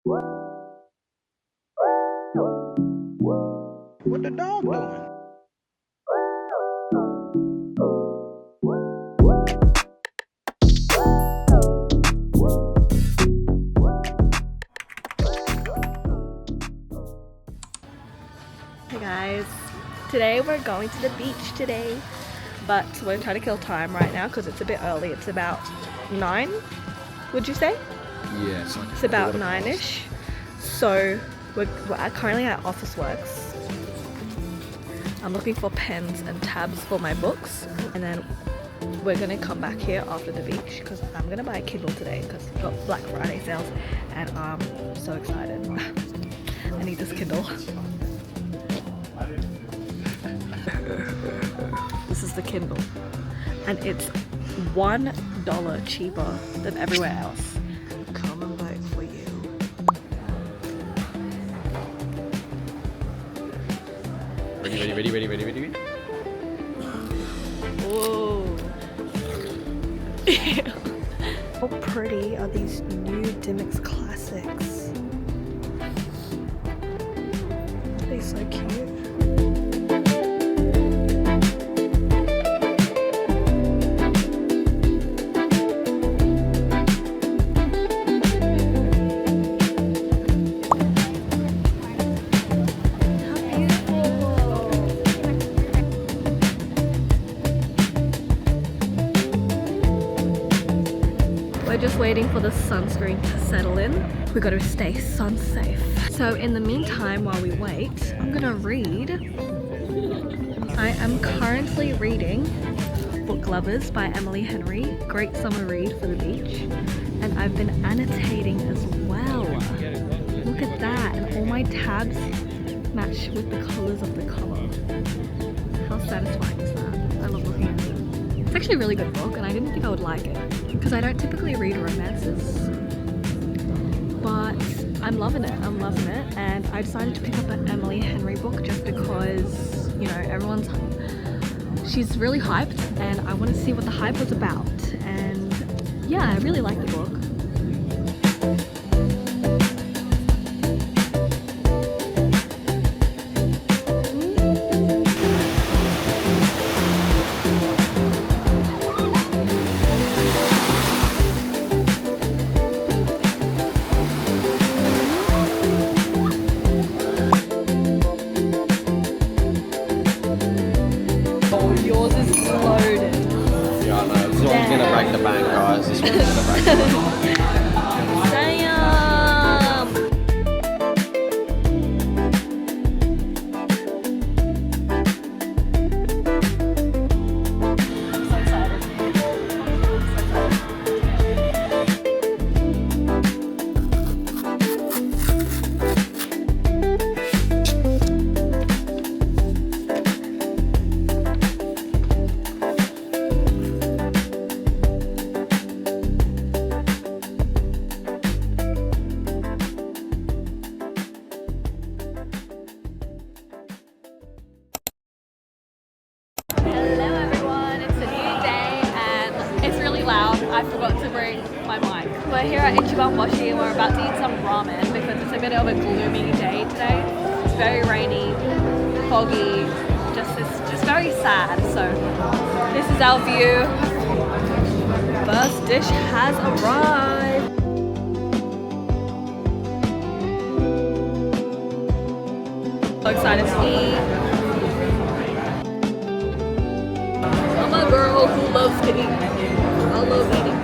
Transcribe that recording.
What the dog doing? Hey guys, today we're going to the beach today, but we're trying to kill time right now because it's a bit early. It's about 9, would you say? Yeah, It's about 9ish. So we're currently at Office Works. I'm looking for pens and tabs for my books, and then we're gonna come back here after the beach because I'm gonna buy a Kindle today because we've got Black Friday sales and I'm so excited. I need this Kindle. This is the Kindle and it's $1 cheaper than everywhere else. Come and vote for you. Ready. Whoa. How pretty are these new Dimmix classics? They're so cute. We're just waiting for the sunscreen to settle in. We gotta stay sun safe. So in the meantime, while we wait, I'm gonna read. I am currently reading Book Lovers by Emily Henry. Great summer read for the beach. And I've been annotating as well. Look at that, and all my tabs match with the colors of the cover. How satisfying is that? I love looking at it. It's actually a really good book and I didn't think I would like it because I don't typically read romances, but I'm loving it, and I decided to pick up an Emily Henry book just because, you know, she's really hyped and I want to see what the hype was about, and yeah, I really like the book. Yours is loaded. Yeah, I know. This one's gonna break the bank, guys. This one's gonna break the bank. Damn! I'm so excited. Hello everyone, it's a new day and it's really loud. I forgot to bring my mic. We're here at Ichiban Boshi and we're about to eat some ramen because it's a bit of a gloomy day today. It's very rainy, foggy, just very sad. So this is our view. First dish has arrived. So excited to eat. I'm a girl who loves to eat. I love eating.